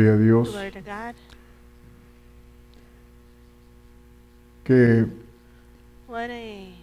Gloria a Dios. Glory to God. Qué What a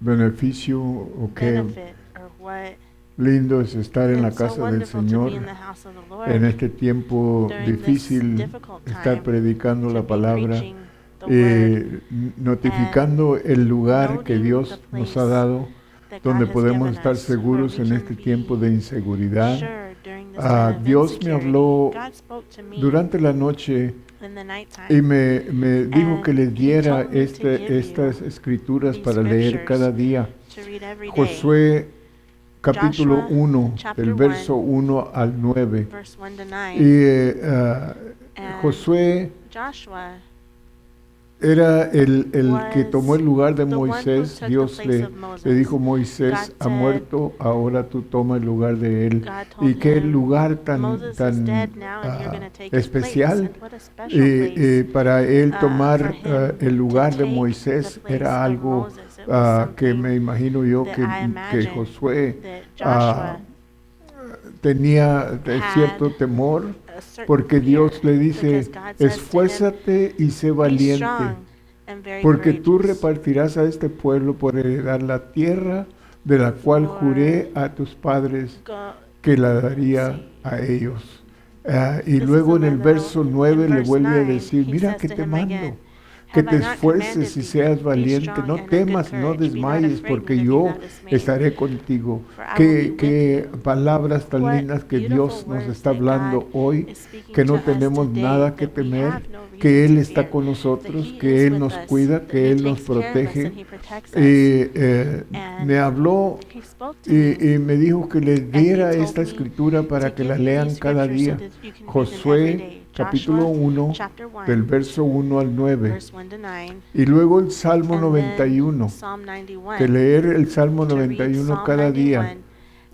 beneficio o qué benefit, or what lindo es estar en la it's so casa del wonderful to Señor be in the house of the Lord en este tiempo during this difícil, difficult estar time, predicando to la be palabra, preaching the word, notificando el lugar que noting Dios the nos ha place dado, that God donde has podemos given estar us, where seguros we en can este be tiempo de inseguridad. sure during this time of Dios me insecurity. habló God spoke to me durante la noche in the y nighttime, me dijo que and les he diera told me to give estas you escrituras these para leer scriptures cada día. to read every day. Josué capítulo Joshua, 1, chapter del verso 1, 1 al 9. verse 1 to Y 9. And Josué Joshua era el que tomó was el lugar de the one who Moisés. took Dios the place le of Moses. dijo, Moisés God ha said, muerto, ahora tú toma el lugar de él. God told Y qué him, lugar tan, Moses is tan dead now, and you're going to take his place. especial. And what a special place Para él for tomar him el lugar to de take Moisés the place era of algo Moses. It was que something me imagino yo that que, I imagine Josué that Joshua tenía cierto had temor, a certain porque fear, Dios le dice, because God says to him, esfuérzate y sé be valiente, strong and very porque tú courageous, repartirás a este pueblo por heredar la tierra de la cual for juré a tus padres go, que la daría sí. a ellos. Y This is luego the en el little- verso in 9 le verse vuelve a 9, decir, he mira says que to te him mando, again, que have te I not esfuerces commanded y thee? seas Be valiente, strong no and of good temas, no courage, be not desmayes, afraid, porque neither be yo not dismayed, estaré contigo. for I will be Qué with you. palabras tan What lindas que beautiful Dios nos words está that hablando God hoy, is speaking que to no us tenemos today, nada que that we temer, have no que reason Él to está fear, con that nosotros, He que is Él with nos us, cuida, that que He Él nos takes care of us, protege. and He protects us. Me habló He spoke to me, y me dijo que les and diera He esta told me escritura to para que la give you lean these cada scriptures so día. that you can read them every Josué day. capítulo Joshua 1 chapter 1, del verso 1 al 9. verse 1 to 9, Y luego el Salmo and then 91, Psalm que 91, leer el Salmo to read 91 Psalm cada día. 91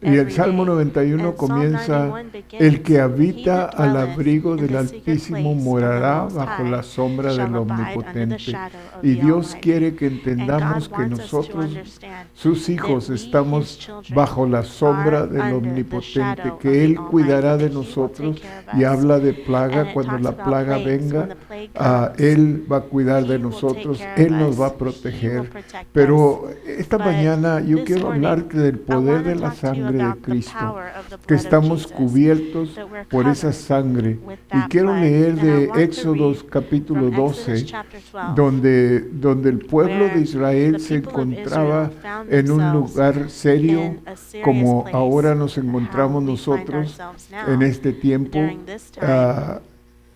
Y el every Salmo day. 91 And Psalm comienza, 91 el begins, que He habita that al dwelleth abrigo in del the secret Altísimo place of the morará Most bajo High la sombra shall del abide under the Omnipotente. shadow of Y the Dios Almighty. quiere que And entendamos God que wants us to nosotros, understand sus that hijos, we, estamos His children, bajo la sombra are del under the Omnipotente, shadow of que the Él Almighty, cuidará de that He will take nosotros, care of y us. habla de And plaga. it Cuando talks la about plaga plagues. venga, When the plague comes, Él va a cuidar de He will take nosotros, care of Él nos va us. a He will proteger. protect us. Pero esta But mañana yo this quiero morning, hablarte del I poder want de to la talk to you sangre de about the Cristo, power of the que blood of estamos Jesus, cubiertos that we're por esa covered sangre. with Y that quiero blood. leer And I de want to Éxodos read capítulo from Exodus 12, chapter 12, donde el pueblo de where Israel the se people of encontraba Israel found en un themselves lugar serio, in a serious como place, ahora nos how encontramos we find nosotros ourselves en now este tiempo. during this time.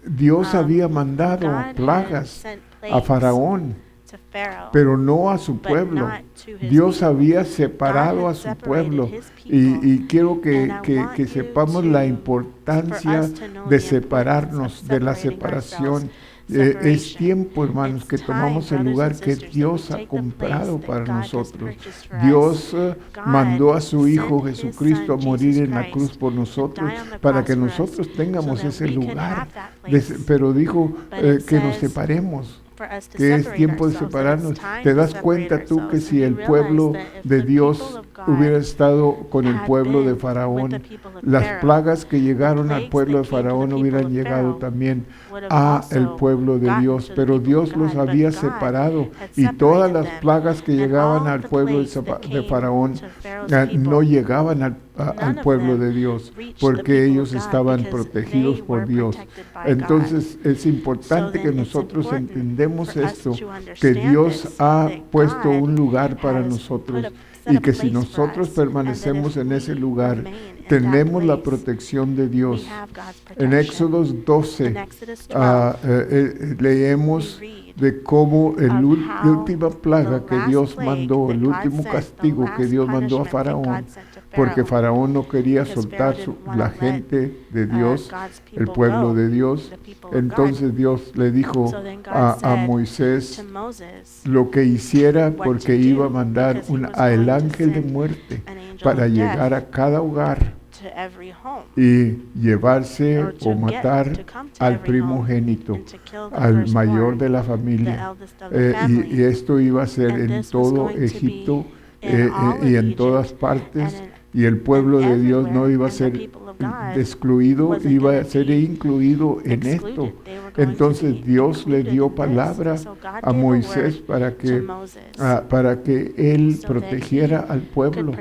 Dios había mandado God had plagas sent a plagues Faraón, to Pharaoh, pero no a su but pueblo. not to his Dios people. había God separado had a su separated pueblo. his people. Y quiero que, And I que, want que you sepamos to- la for importancia us to know de the importance separarnos of de la separating separación. ourselves. Es Separation. tiempo, hermanos, It's que time, tomamos el brothers lugar and que sisters, that Dios we ha take the place comprado that para God has nosotros. purchased for us. Dios God mandó a su Hijo sent His Jesucristo a Son, morir Jesus en la Christ, cruz por to nosotros, die on the para cross que for us, nosotros tengamos so that ese we could lugar. have that place. Pero dijo But it que nos says separemos, for us to que es separate tiempo de ourselves, that separarnos. it's time ¿Te to das separate cuenta tú que ourselves? si And el you realize pueblo that if de the Dios people of God hubiera estado con el had pueblo de been with Faraón, the people of las Pharaoh, plagas que the llegaron al plagues pueblo de that came to the Faraón people hubieran of llegado Pharaoh también would have a el also pueblo de gotten Dios, to the pero people Dios of los God, but había God separado, had y todas separated las them. plagas que And llegaban all al the pueblo plagues that de came Faraón to Pharaoh's no people, llegaban al none of pueblo them de Dios, reached the porque people ellos of God estaban because protegidos they por were Dios. protected by God. Entonces es So importante que then it's nosotros important entendemos for us esto, to que understand Dios this, ha that puesto God un lugar para has nosotros, put set y a que si place for nosotros us, permanecemos and en that if ese we lugar, remain in that tenemos la place, protección de Dios. we have God's En protection. Éxodos In 12 Exodus 12, leemos we read de cómo la of how última plaga the que last Dios plague mandó, that el God último sent, the castigo que last Dios mandó a punishment that Faraón, God sent to porque Pharaoh, Faraón no quería because soltar Pharaoh didn't la wanna let, gente de Dios, God's el people pueblo go, de Dios. the people of God. Entonces Dios le dijo So then God a said Moisés to Moses lo que hiciera, what porque to iba a do, mandar because he was a el going to ángel de send muerte an angel para of llegar death a cada hogar to every home, y llevarse or to o get, matar to come to al every home, primogénito, and to kill the al mayor firstborn, de la the familia. eldest of the Y family. esto iba a ser And en this was todo going to be Egipto in all of y en Egypt, todas and partes, in y el pueblo and de Dios no everywhere, iba a and the ser people of excluido, iba a ser incluido en esto. Entonces Dios le dio palabra a Moisés para que él protegiera al pueblo.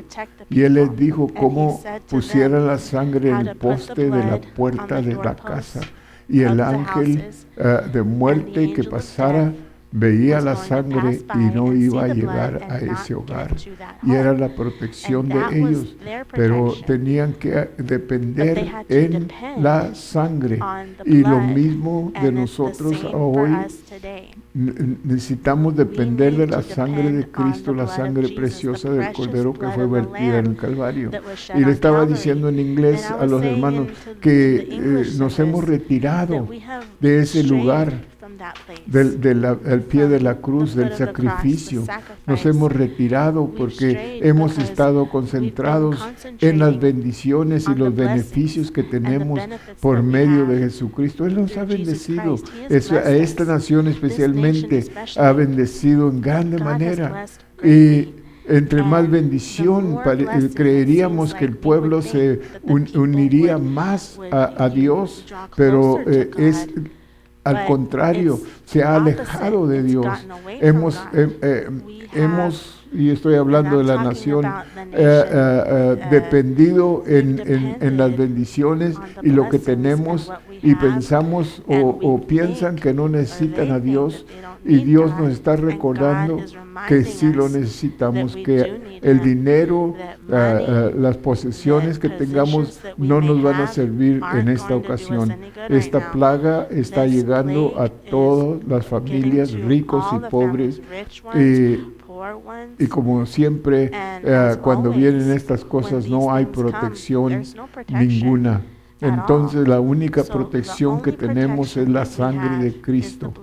Y él les dijo cómo pusiera la sangre en el poste de la puerta de la casa. Y el ángel de muerte que pasara veía la sangre y no iba a llegar a ese hogar. Y era la protección de ellos, pero tenían que depender en la sangre. Y lo mismo de nosotros hoy. Necesitamos depender de la sangre de Cristo, la sangre preciosa del Cordero que fue vertida en el Calvario. Y le estaba diciendo en inglés a los hermanos que nos hemos retirado de ese lugar, al pie de la cruz, del sacrificio. Nos hemos retirado porque hemos estado concentrados en las bendiciones y los beneficios que tenemos por medio de Jesucristo. Él nos ha bendecido. A esta nación especialmente ha bendecido en grande manera. Y entre más bendición, creeríamos que el pueblo se uniría más a Dios, pero es al contrario, se ha alejado de Dios. Y estoy hablando de la nación, dependido en las bendiciones y lo que tenemos, y pensamos o piensan que no necesitan a Dios, y Dios nos está recordando que sí lo necesitamos, que el dinero, las posesiones que tengamos no nos van a servir en esta ocasión. Esta plaga está llegando a todas las familias, ricos y pobres, y como siempre, cuando vienen estas cosas no hay protección ninguna. Entonces la única protección que tenemos es la sangre de Cristo.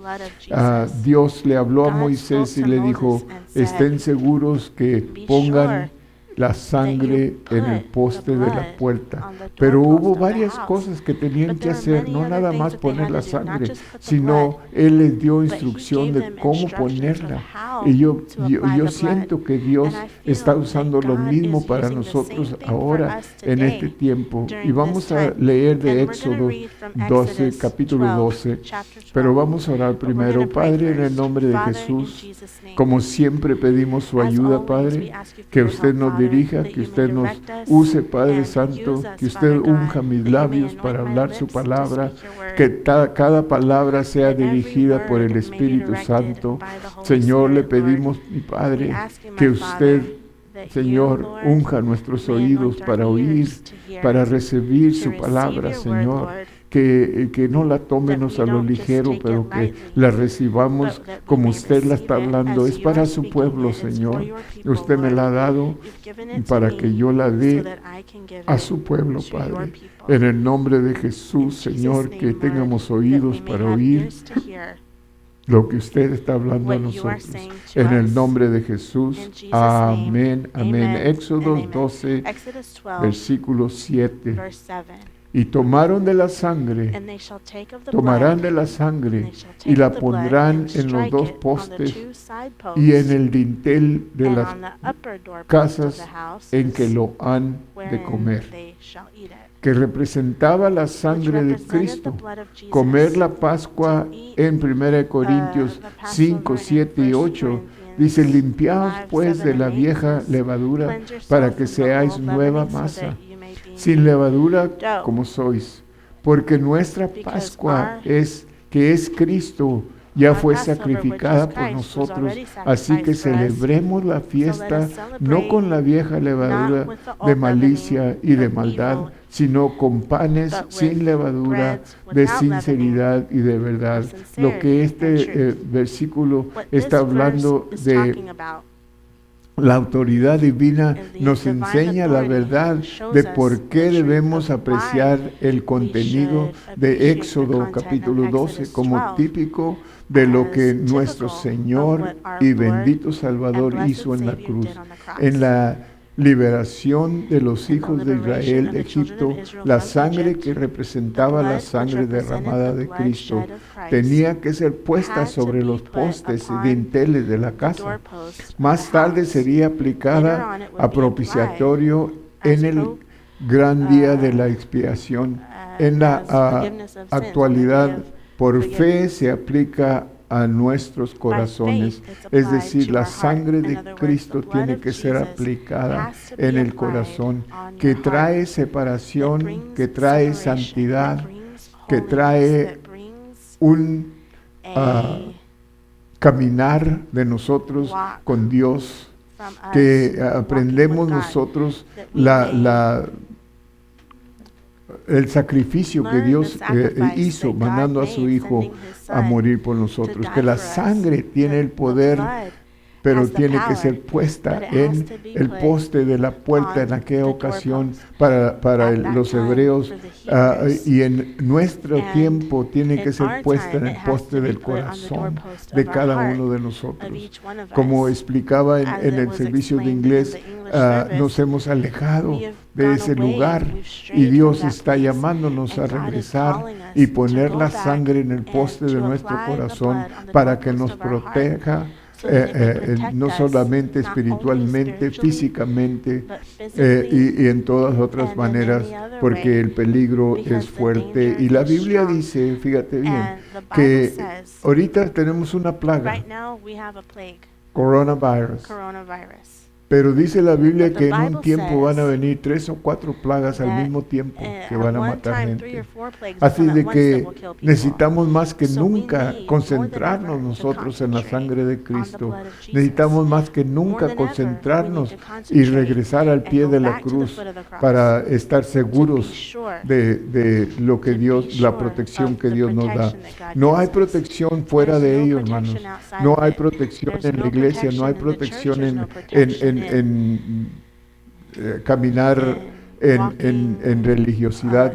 Dios le habló a Moisés y le dijo, estén seguros que pongan la sangre en el poste de la puerta. Pero hubo varias cosas que tenían que hacer, no nada más poner la sangre, sino Él les dio instrucción de cómo ponerla. Y yo siento que Dios está usando lo mismo para nosotros ahora en este tiempo. Y vamos a leer de Éxodo 12, capítulo 12, pero vamos a orar primero. Padre, en el nombre de Jesús, como siempre pedimos su ayuda, Padre, que usted nos dirija, que usted nos use, Padre Santo, que usted unja mis labios para hablar su palabra, que cada palabra sea dirigida por el Espíritu Santo. Señor, le pedimos, mi Padre, que usted, Señor, unja nuestros oídos para oír, para recibir su palabra, Señor. Que no la tómenos a lo ligero, pero que la recibamos como usted la está hablando. Es para su pueblo, Señor. Usted me la ha dado para que yo la dé a su pueblo, Padre. En el nombre de Jesús, Señor, que tengamos oídos para oír lo que usted está hablando a nosotros. En el nombre de Jesús. Amén. Amén. Éxodo 12, versículo 7. Y tomarán de la sangre y la pondrán en los dos postes y en el dintel de las casas en que lo han de comer, que representaba la sangre de Cristo. Comer la Pascua en 1 Corintios 5, 7 y 8 dice, limpiaos pues de la vieja levadura para que seáis nueva masa, sin levadura como sois, porque nuestra Pascua que es Cristo, ya fue sacrificada por nosotros, así que celebremos la fiesta no con la vieja levadura de malicia y de maldad, sino con panes sin levadura, de sinceridad y de verdad. Lo que este versículo está hablando de la autoridad divina, nos enseña la verdad de por qué debemos apreciar el contenido de Éxodo capítulo 12 como típico de lo que nuestro Señor y bendito Salvador hizo en la cruz, en la liberación de los hijos de Israel de Egipto. La sangre que representaba la sangre derramada de Cristo tenía que ser puesta sobre los postes y dinteles de la casa. Más tarde sería aplicada a propiciatorio en gran día de la expiación. En la actualidad, por fe se aplica a nuestros corazones, es decir, la sangre de Cristo tiene que ser aplicada en el corazón, que trae separación, que trae santidad, que trae un caminar de nosotros con Dios, que aprendemos nosotros el sacrificio que Dios hizo mandando a su Hijo a morir por nosotros, que la sangre tiene el poder, pero tiene que ser puesta en el poste de la puerta en aquella ocasión para los hebreos, y en nuestro tiempo tiene que ser puesta en el poste del corazón de cada uno de nosotros. Como explicaba en el servicio de inglés, nos hemos alejado de ese lugar y Dios está llamándonos a regresar y poner la sangre en el poste de nuestro corazón para que nos proteja, no solamente espiritualmente, físicamente, y en todas otras maneras, porque el peligro es fuerte. Y la Biblia dice, fíjate bien, que ahorita tenemos una plaga, coronavirus. Pero dice la Biblia que en un tiempo van a venir 3 o 4 plagas al mismo tiempo que van a matar gente. Así de que necesitamos más que nunca concentrarnos nosotros en la sangre de Cristo. Necesitamos más que nunca concentrarnos y regresar al pie de la cruz para estar seguros de lo que Dios, la protección que Dios nos da. No hay protección fuera de ello, hermanos. No hay protección en la iglesia, no hay protección en caminar en religiosidad.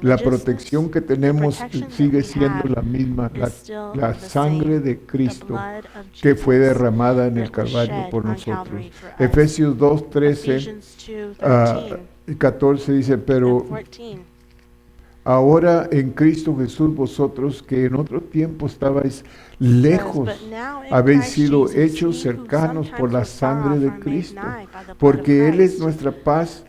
La protección que tenemos sigue siendo la misma, la sangre de Cristo que fue derramada en el Calvario por nosotros. Efesios 2, 13 y 14 dice, pero ahora en Cristo Jesús vosotros que en otro tiempo estabais lejos, habéis sido hechos cercanos por la sangre de Cristo, porque Él es nuestra paz,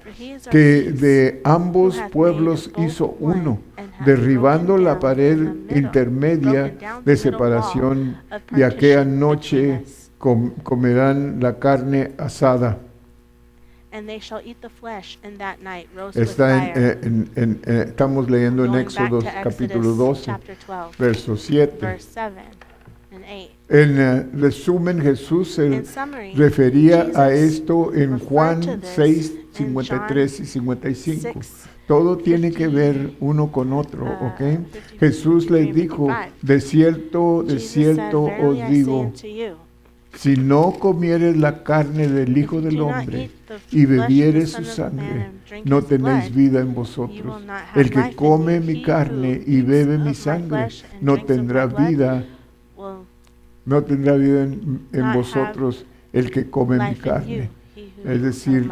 que de ambos pueblos hizo uno, derribando la pared intermedia de separación, y aquella noche comerán la carne asada. Estamos leyendo en Éxodo capítulo 12, verso 7. En resumen, Jesús se refería a esto en Juan 6, 53 y 55. Todo tiene que ver uno con otro, ¿ok? Jesús les dijo, de cierto os digo, si no comieres la carne del Hijo del Hombre y bebieres su sangre, no tenéis vida en vosotros. El que come mi carne y bebe mi sangre no tendrá vida. No tendrá vida en vosotros el que come mi carne. Es decir,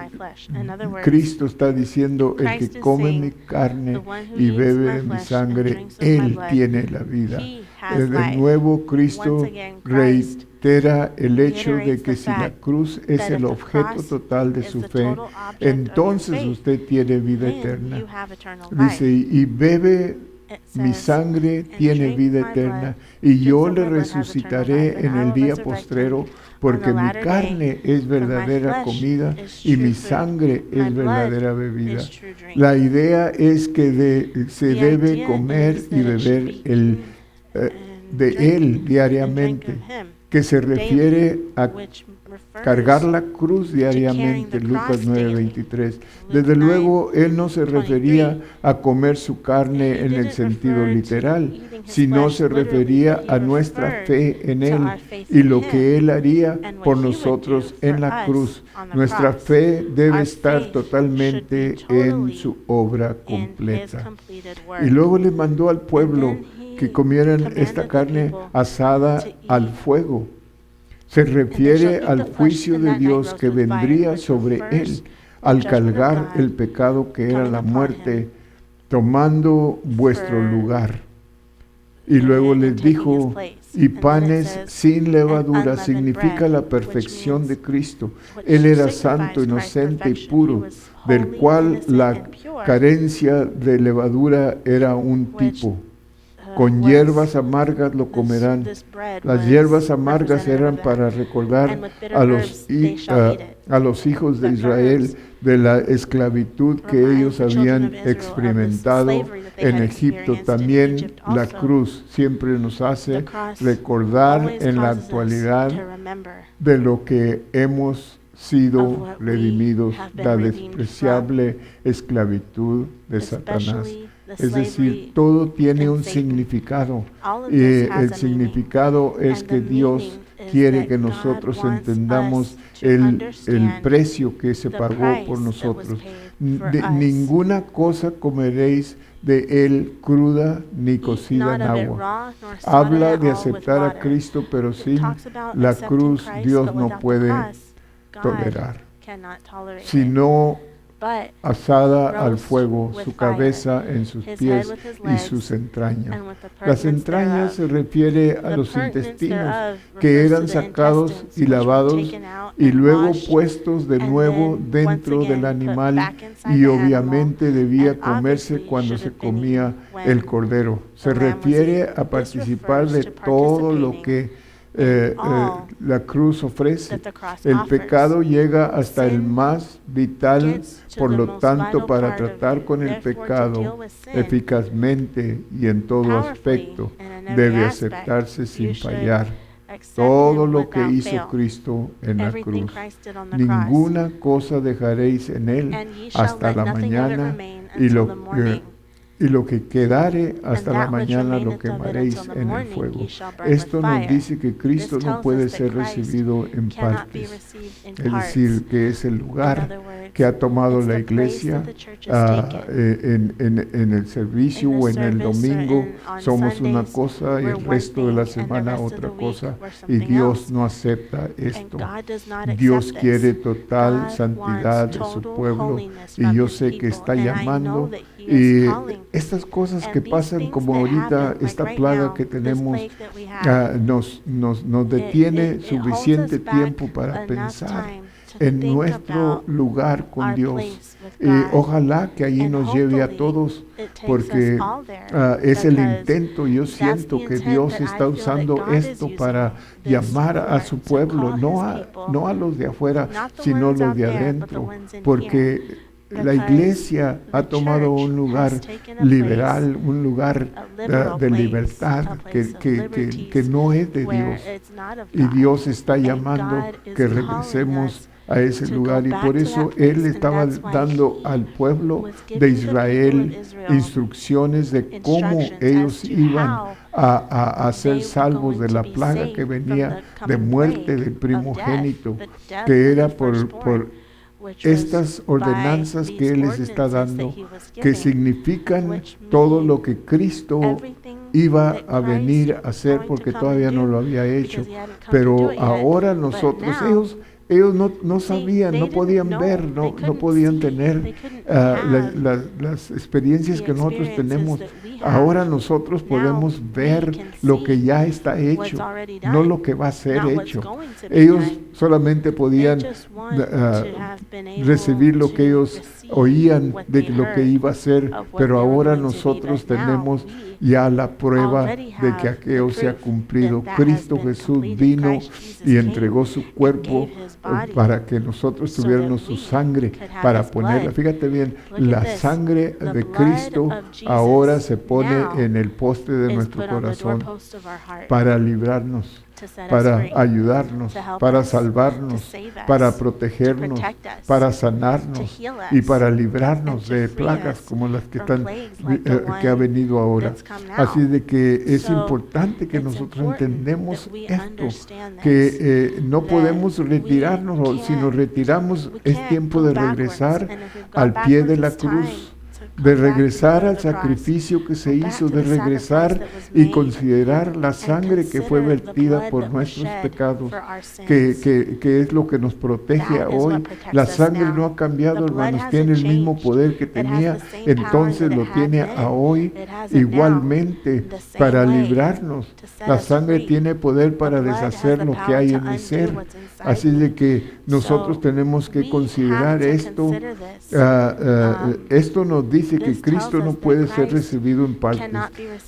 Cristo está diciendo, el que come mi carne y bebe de mi sangre, Él tiene la vida. De nuevo, Cristo reitera el hecho de que si la cruz es el objeto total de su fe, entonces usted tiene vida eterna. Dice, y bebe mi sangre, tiene vida eterna, y yo le resucitaré en el día postrero, porque mi carne es verdadera comida y mi sangre es verdadera bebida. La idea es que se debe comer y beber de Él diariamente, que se refiere a cargar la cruz diariamente, Lucas 9:23. Desde luego, Él no se refería a comer su carne en el sentido literal, sino se refería a nuestra fe en Él y lo que Él haría por nosotros en la cruz. Nuestra fe debe estar totalmente en su obra completa. Y luego le mandó al pueblo que comieran esta carne asada al fuego. Se refiere al juicio de Dios que vendría sobre él al cargar el pecado que era la muerte, tomando vuestro lugar. Y luego and les taking his dijo, place. y And then it panes says, sin levadura unleavened significa bread, la which perfección means- de Cristo. which Él era signifies santo, Christ's inocente y perfection. He puro, was del holy, cual innocent, la and pure, carencia de levadura era un which, tipo. Con was- hierbas amargas lo comerán. this bread Las was hierbas amargas representative eran of that. para recordar And with bitter a herbs they shall eat it. a los hijos de The Israel herbs de la esclavitud que remind ellos the children habían of Israel of the experimentado slavery that they en had Egipto. experienced in También Egypt la also. cruz siempre nos hace The cross recordar always en la causes us actualidad to remember de lo que hemos of sido what we redimidos, have been la redeemed despreciable esclavitud de Satanás. especially the Es decir, slavery todo tiene in un Satan. significado. All of Y this has el a meaning. significado es And que the Dios meaning is quiere that que God nosotros wants entendamos us to el understand precio que se the pagó price por that was nosotros. paid for De us. ninguna cosa comeréis de él cruda ni Eat cocida en not of it agua. raw, nor salted Habla at de all with aceptar a water. Cristo, pero It sin talks about la accepting cruz Christ, Dios but no without the puede cross, God tolerar, cannot tolerate it. sino But asada al roast fuego, with su fire, cabeza en sus his pies head with his y legs, sus entrañas. and with the Las purtenance entrañas se thereof. refiere a The los purtenance intestinos thereof que refers eran to the sacados intestines, y which were lavados taken out y and luego washed, puestos de and nuevo then once dentro del again put animal back inside y the animal, obviamente debía and comerse obviously cuando should se have been comía eaten el when cordero. Se the lamb was refiere eaten. a This participar de refers to todo lo participating que all la cruz ofrece. that the cross El offers. pecado llega hasta el Sin más vital, gets to por the lo most tanto, vital para part of tratar you. con el Therefore, to pecado deal with sin eficazmente y en todo powerfully aspecto, and in every debe aspect, aceptarse you sin should fallar. accept Todo him lo que without hizo fail. Cristo en la Everything cruz. Christ did on the cross. Ninguna cosa dejaréis en él And ye shall hasta let la nothing of it mañana remain y until lo, the morning. y lo que quedare hasta And la that which mañana lo remaineth of it quemaréis until the en el morning fuego. ye shall burn with Esto nos fire. dice que Cristo This no tells puede us that ser Christ recibido en cannot be partes. received in Es parts. decir, que es el In lugar other words, que ha tomado it's la the place iglesia that the church has taken. en el servicio In the o en el service or domingo. on Somos una Sundays, cosa y we're el one resto de la thing, and the semana rest of otra the week cosa. we're Y something Dios else. no acepta And esto. God does not Dios accept quiere this. total God santidad wants de su total pueblo holiness y from yo his sé que people, está and I llamando. know that he Y is calling. estas cosas And que these pasan things como that ahorita, happen, like esta right plaga now, que this tenemos, plague that we have, nos detiene it holds suficiente us back tiempo para enough pensar time to en think nuestro about lugar con our Dios. place with God. Ojalá que allí And nos lleve a hopefully todos, it takes porque us all there, es el because intento. Yo that's siento the que intent Dios that I está feel that usando God is esto using para this llamar a for, su to pueblo, call no his a, people, no a los de afuera, not the sino ones los out de there, but the adentro, ones in here. porque la Because iglesia ha the tomado church un lugar has taken a liberal, place, un lugar a liberal de place, libertad a place of que liberties no es de where Dios. it's not of Y God. Dios está And llamando God is que calling regresemos us a ese to lugar go y back por to eso that Él place, and estaba that's why dando he al pueblo was de giving the people Israel of Israel instrucciones de cómo instructions ellos as to iban how a ser they were salvos going de to la be plaga que saved from venía the de coming muerte plague del of primogénito, death, the death que of era the por firstborn, which estas was by ordenanzas these que Él les está ordinances that dando, he was que giving, significan which todo mean lo que Cristo everything iba that a Christ venir a was hacer going to porque come todavía and no do, lo había hecho. because he hadn't come to do Pero it yet. ahora But nosotros, now, ellos no see, sabían, they no didn't podían know, ver, they no couldn't podían see, tener they couldn't las experiencias the que nosotros experiences tenemos. that we have. Ahora nosotros Now podemos we ver can lo que see ya está what's hecho, already no done, lo que va a ser not what's hecho. going to be Ellos done. solamente They podían just want to have been able recibir lo que to ellos receive oían what de they lo que heard iba a ser, of what pero they were ahora going to be. nosotros But now tenemos we ya la prueba already de have que the aquello se ha proof cumplido. that has Cristo been Jesús completed. vino Christ Jesus y came entregó su and cuerpo gave his body para que nosotros so tuviéramos that su we sangre could have para his ponerla. blood. Fíjate bien, Look at la this. sangre The de blood Cristo of Jesus ahora se pone now en el poste de is nuestro put on the corazón doorpost of our heart para librarnos, to set us para free, ayudarnos, to help para us, to salvarnos, save us, para to protegernos, protect us, para to sanarnos heal y us, para librarnos and to de free plagas us como las que from están plagues like the que ha one venido ahora. that's come now. Así de que es So, importante que it's nosotros important entendemos that we esto, understand que this, no that podemos we retirarnos, o si nos can't- retiramos we es can't tiempo go de backwards, regresar and if we've gone al pie de backwards, la it's time cruz. to de regresar al sacrificio que se hizo, de regresar y considerar la sangre que fue vertida por nuestros pecados, que es lo que nos protege hoy. La sangre no ha cambiado, hermanos, tiene el mismo poder que tenía, entonces lo tiene a hoy igualmente para librarnos. La sangre tiene poder para deshacer lo que hay en mi ser. Así de que nosotros tenemos que considerar esto. Esto nos dice que Cristo no puede ser recibido en partes,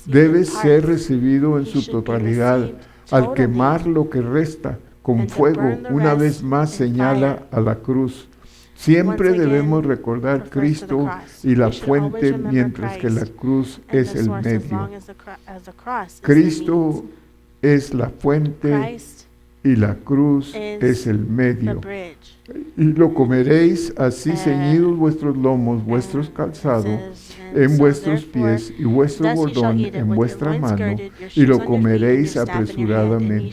debe ser recibido en su totalidad. Al quemar lo que resta con fuego, una vez más señala a la cruz. Siempre debemos recordar Cristo y la fuente, mientras que la cruz es el medio. Cristo es la fuente y la cruz es el medio. Y lo comeréis así ceñidos vuestros lomos, vuestros calzados en vuestros pies y vuestro bordón en vuestra mano, y lo comeréis apresuradamente.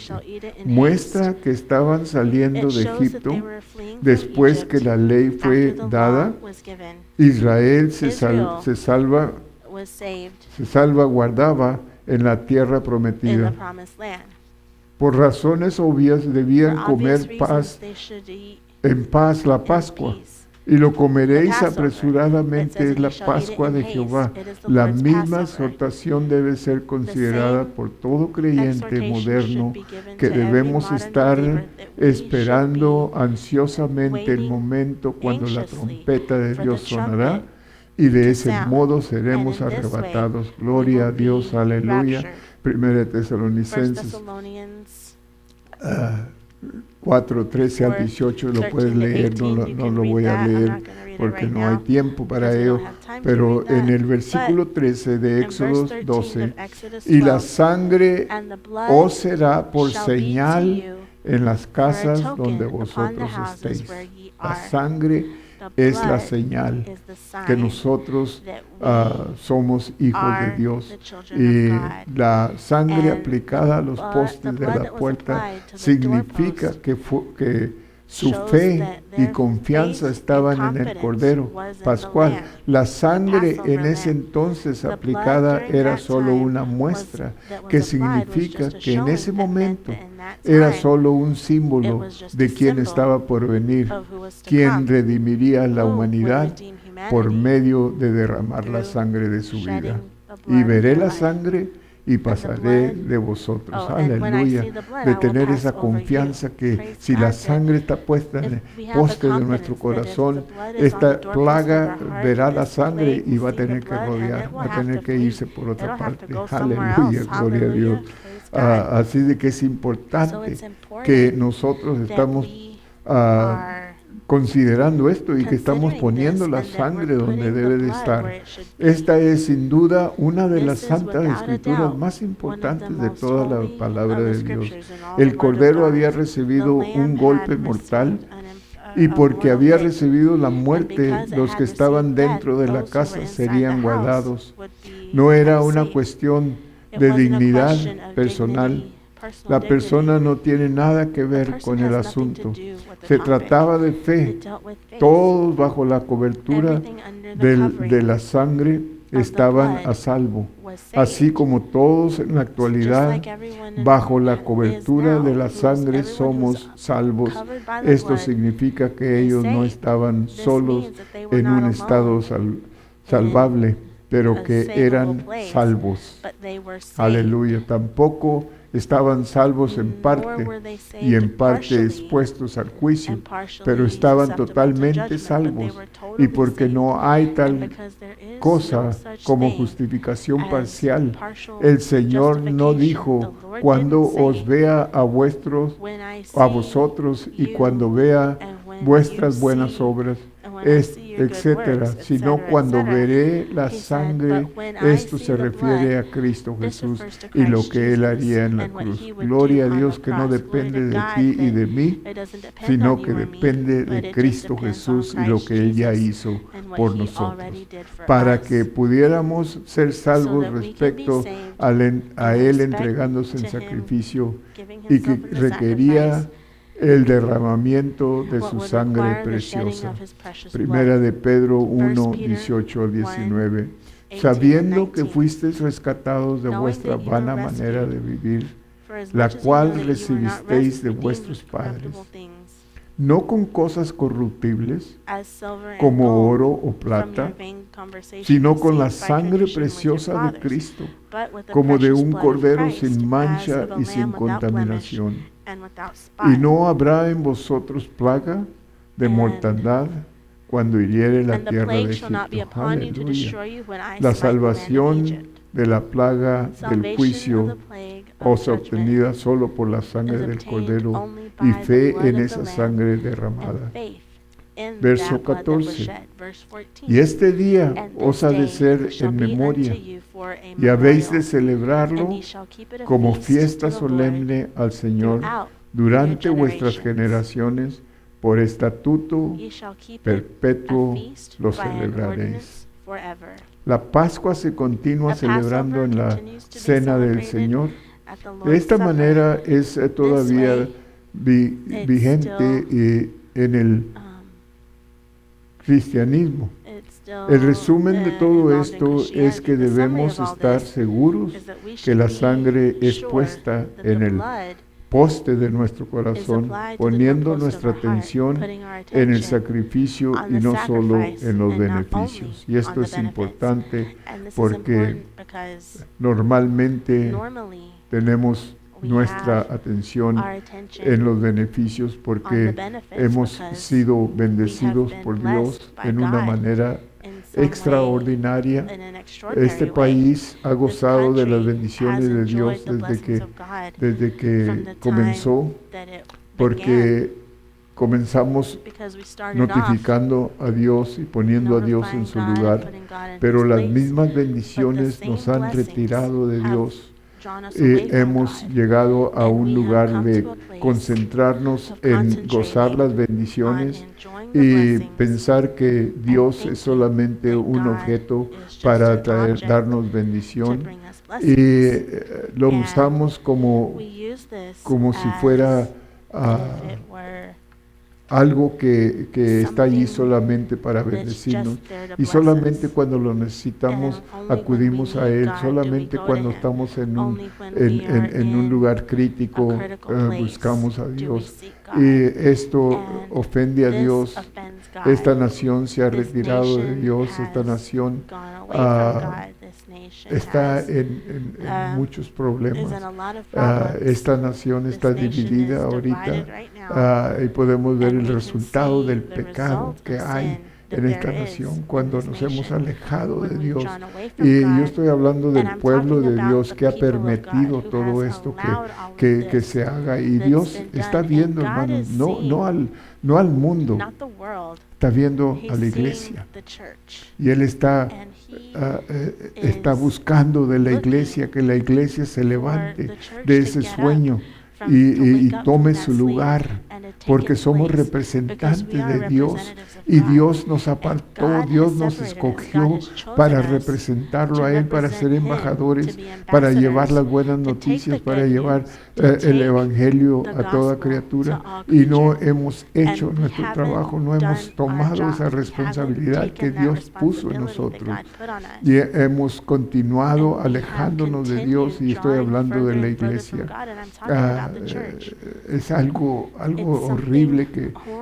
Muestra que estaban saliendo de Egipto después que la ley fue dada. Israel se salvaguardaba en la tierra prometida. Por razones obvias debían comer en paz la Pascua, y lo comeréis apresuradamente, es la Pascua de Jehová. La misma exhortación debe ser considerada por todo creyente moderno, que debemos estar esperando ansiosamente el momento cuando la trompeta de Dios sonará, y de ese modo seremos arrebatados. Gloria a Dios, aleluya. 1 Tesalonicenses 4, 13 al 18, lo puedes leer, no lo voy a leer porque no hay tiempo para ello, pero en el versículo 13 de Éxodo 12, y la sangre os será por señal en las casas donde vosotros estéis. La sangre es la señal que nosotros somos hijos de Dios, y la sangre aplicada a los postes de la puerta significa que su fe y confianza estaban en el Cordero Pascual. La sangre en ese entonces aplicada era solo una muestra, que significa que en ese momento era solo un símbolo de quien estaba por venir, quien redimiría a la humanidad por medio de derramar la sangre de su vida. Y veré la sangre y pasaré de vosotros. Aleluya. De tener esa confianza que si la sangre está puesta en el poste de nuestro corazón, esta plaga verá la sangre y va a tener que rodear, va a tener que irse por otra parte. Aleluya, gloria a Dios. Así de que es importante que nosotros estamos considerando esto y que estamos poniendo la sangre donde debe de estar. Esta es sin duda una de las santas escrituras más importantes de toda la palabra de Dios. El Cordero había recibido un golpe mortal, y porque había recibido la muerte, los que estaban dentro de la casa serían guardados. No era una cuestión de dignidad personal. La persona no tiene nada que ver con el asunto. Se trataba de fe. Todos bajo la cobertura de la sangre estaban a salvo, así como todos en la actualidad bajo la cobertura de la sangre somos salvos. Esto significa que ellos no estaban solos en un estado salvable, pero que eran salvos. Aleluya. Tampoco estaban salvos en parte y en parte expuestos al juicio, pero estaban totalmente salvos. Y porque no hay tal cosa como justificación parcial, el Señor no dijo: cuando os vea a vosotros y cuando vea vuestras buenas obras, etcétera, sino cuando veré la sangre. Esto se refiere a Cristo Jesús y lo que Él haría en la cruz. Gloria a Dios, que no depende de ti y de mí, sino que depende de Cristo Jesús y lo que Él ya hizo por nosotros, para que pudiéramos ser salvos respecto a Él entregándose en sacrificio, y que requería el derramamiento de su sangre preciosa. Primera de Pedro 1, 18 al 19. Sabiendo que fuisteis rescatados de vuestra vana manera de vivir, la cual recibisteis de vuestros padres, no con cosas corruptibles, como oro o plata, sino con la sangre preciosa de Cristo, como de un cordero sin mancha y sin contaminación. Y no habrá en vosotros plaga de mortandad cuando hiriere la tierra de Egipto. Aleluya. La salvación de la plaga del juicio os obtenida solo por la sangre del cordero y fe en esa sangre derramada. Verso 14. Y este día os ha de ser en memoria, y habéis de celebrarlo como fiesta solemne al Señor durante vuestras generaciones, por estatuto perpetuo lo celebraréis. La Pascua se continúa celebrando en la Cena del Señor. De esta manera es todavía vigente en el cristianismo. El resumen de todo esto es que debemos estar seguros que la sangre es puesta en el poste de nuestro corazón, poniendo nuestra atención en el sacrificio y no solo en los beneficios. Y esto es importante porque normalmente tenemos nuestra atención en los beneficios porque hemos sido bendecidos por Dios en una manera extraordinaria. Este país ha gozado de las bendiciones de Dios desde que comenzó, porque comenzamos notificando a Dios y poniendo a Dios en su lugar, pero las mismas bendiciones nos han retirado de Dios. Hemos llegado a un lugar de concentrarnos en gozar las bendiciones y pensar que Dios es solamente un objeto para darnos bendición, y lo usamos como si fuera algo que está allí solamente para bendecirnos, y solamente cuando lo necesitamos acudimos a Él, solamente cuando estamos en un lugar crítico buscamos a Dios, y esto ofende a Dios. Esta nación se ha retirado de Dios, esta nación está en muchos problemas. Esta nación está dividida ahorita, y podemos ver el resultado del pecado que hay en esta nación cuando nos hemos alejado de Dios. Y yo estoy hablando del pueblo de Dios que ha permitido todo esto que se haga, y Dios está viendo, hermanos, no al mundo, está viendo a la iglesia, y Él está buscando de la iglesia que la iglesia se levante de ese sueño y tome su lugar, porque somos representantes de Dios, y Dios nos apartó, Dios nos escogió para representarlo a Él, para ser embajadores, para llevar las buenas noticias, para llevar el Evangelio a toda criatura, y no hemos hecho nuestro trabajo, no hemos tomado esa responsabilidad que Dios puso en nosotros, y hemos continuado alejándonos de Dios, y estoy hablando de la iglesia. Es algo horrible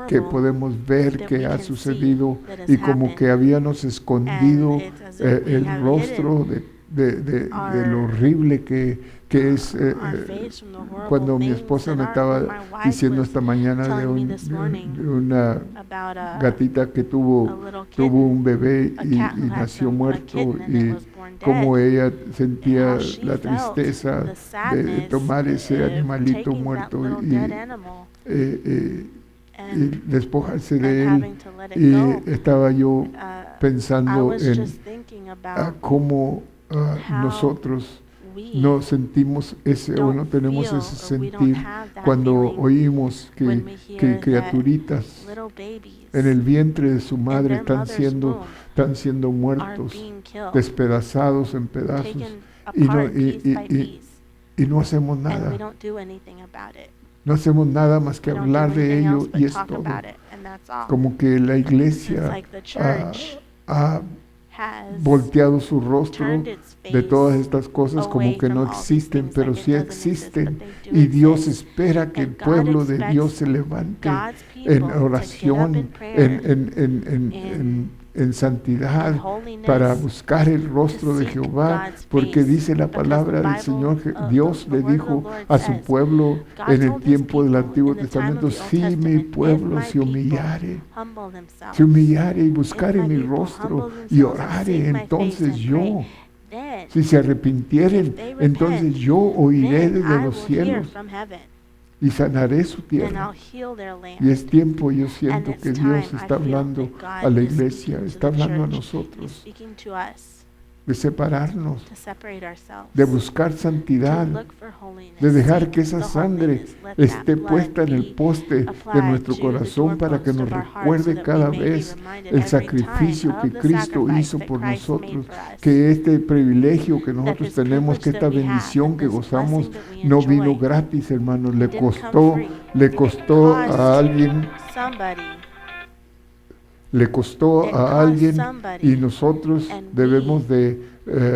que podemos ver que ha sucedido, y como que habíamos escondido el rostro de lo horrible que es. Cuando mi esposa me estaba diciendo esta mañana de una gatita que tuvo un bebé y nació muerto, y cómo ella sentía la tristeza de tomar ese animalito muerto y despojarse de él. Y estaba yo pensando en cómo nosotros no sentimos o no tenemos ese sentir cuando oímos que criaturitas en el vientre de su madre están siendo muertos, despedazados en pedazos, y no hacemos nada. No hacemos nada más que We don't do hablar de anything ello else but y es talk todo. about it, and that's all. Como que la It's iglesia like the ha, church ha has volteado su rostro turned its de todas face estas cosas como away que no from all these existen, things, pero like it sí doesn't exist, existen. but they do Y Dios exist. espera que el And God pueblo de Dios expects se levante God's en people to get up oración, in prayer, en santidad, in holiness, para buscar el rostro de seek Jehová, God's porque face, dice la because palabra the del Bible, Señor, Dios the le word of the dijo Lord a su says, pueblo God en el told his tiempo del people Antiguo in the time of Testamento, the Old si mi Testament, pueblo if se my people humillare, humble themselves, se humillare y if buscare my mi people rostro humble y themselves and orare, seek my face entonces and yo, pray, then, si se arrepintieren, if they entonces repent, yo oiré then desde I los will hear cielos from heaven, y sanaré su and tierra. I'll heal their land. Y es tiempo, yo And siento it's que time, Dios I está feel hablando that a God la is iglesia, speaking to está the hablando a church. He's nosotros speaking to us de separarnos, to separate ourselves, de buscar to santidad, look for holiness, de dejar seek que esa the sangre holiness, let esté that blood puesta en el be poste de applied nuestro to the corazón para que doorpost nos of our heart, so recuerde that we cada may be vez reminded el every time sacrificio que of the Cristo sacrifice hizo that por Christ made nosotros, for us, que este privilegio que that nosotros this tenemos, que privilege esta that we have, bendición that que this gozamos, blessing that we no vino enjoy, gratis, hermanos, didn't come free. le It costó a cost alguien, somebody, le costó it a cost alguien, y somebody, nosotros and debemos de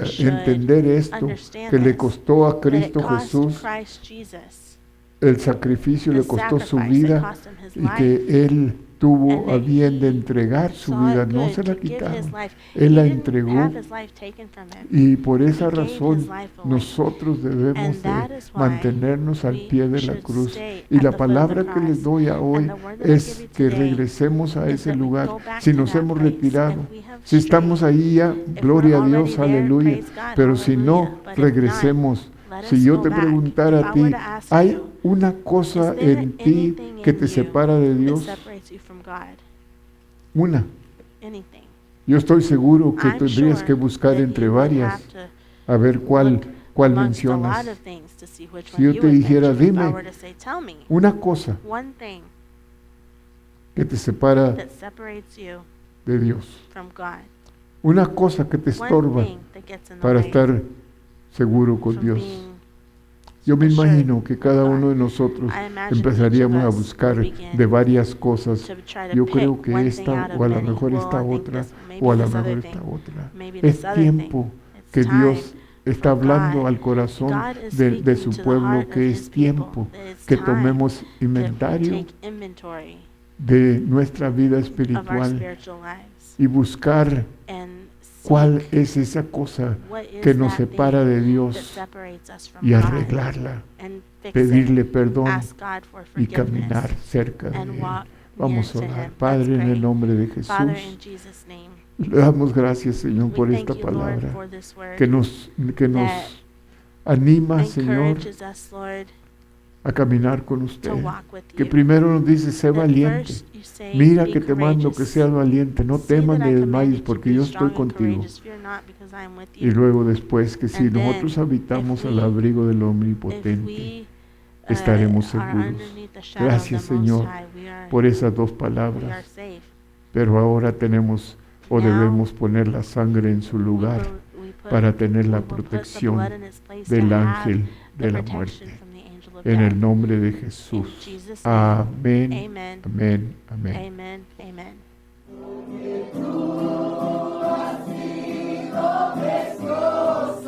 should entender esto, understand que le this, costó a that it Cristo cost Jesús Christ Jesus, el sacrificio, the le costó su sacrifice, it vida, cost him his y life, que Él tuvo and a that bien de he entregar su saw vida, it no good se la to give his quitaron, life. Él He la didn't entregó, have his life taken from him. y por esa He gave his razón life away. nosotros debemos And de that is why mantenernos al we pie de la should cruz. stay Y at la the foot of the palabra que les cross. doy a hoy And the word that I give es you que today regresemos a is ese that we lugar. go back Si to nos that hemos place. retirado, If we have si estamos strayed, ahí ya, if gloria a we're already Dios, there, aleluya. praise God, Pero si no, hallelujah. But if not, regresemos. let Si us yo go te back. preguntara If a I were ti, to ask ¿hay you, una cosa is there en ti anything que in te you separa de that Dios? separates you from God? Una. Anything. Yo estoy seguro que I'm tendrías sure que buscar that entre you would varias have to a ver cuál look amongst a lot mencionas. of things to see which Si one yo you te would dijera, mention. If I dime were to say, tell me una cosa one thing que te separa that separates you de Dios, from God, una cosa que te one estorba thing that gets in the para way estar seguro con from Dios. being Yo me assured imagino que cada with God. uno de nosotros I imagine each of empezaríamos a us buscar will begin de varias cosas. to try to Yo pick creo que one thing esta, out of o a lo many. mejor Well, esta I think otra, this, o maybe a lo this other mejor thing, esta otra. maybe Es this other thing. tiempo It's que time Dios está for hablando God. al corazón God is de speaking su to the pueblo, heart of que his es people, tiempo that it's que time tomemos that inventario take inventory de nuestra vida of our espiritual spiritual lives y buscar and cuál seek es esa cosa what is que nos that separa thing de that Dios separates us from y God, arreglarla, and fix pedirle it, perdón ask God for y forgiveness, caminar cerca de and Él. walk Vamos a near to orar. Him. Let's Padre, en el pray. nombre de Father, Jesús, in Jesus' name, le damos gracias, Señor, we por thank esta you, Lord, palabra for this word que nos that anima, Señor, encourages us, Lord, a caminar con to usted. walk with Que you. primero nos dice, sé That valiente. first you say, Mira be que te mando que courageous. seas valiente. No See temas that ni I desmayes command you to porque be yo estoy strong and contigo. courageous. Fear not, because I am with Y you. luego después que si And then, nosotros habitamos if al we- abrigo del If Omnipotente, we estaremos are seguros. underneath the shadow Gracias, of the Most Señor, High, por esas dos we are palabras. safe. Pero ahora tenemos o Now, debemos poner la sangre en su lugar we put, para tener we la will put the protección blood in its place del to have ángel the de la protection muerte. from the angel of En death. el nombre de In Jesús. Jesus' name. Amén. Amen. Amén. Amén. Amen. Amen. Precioso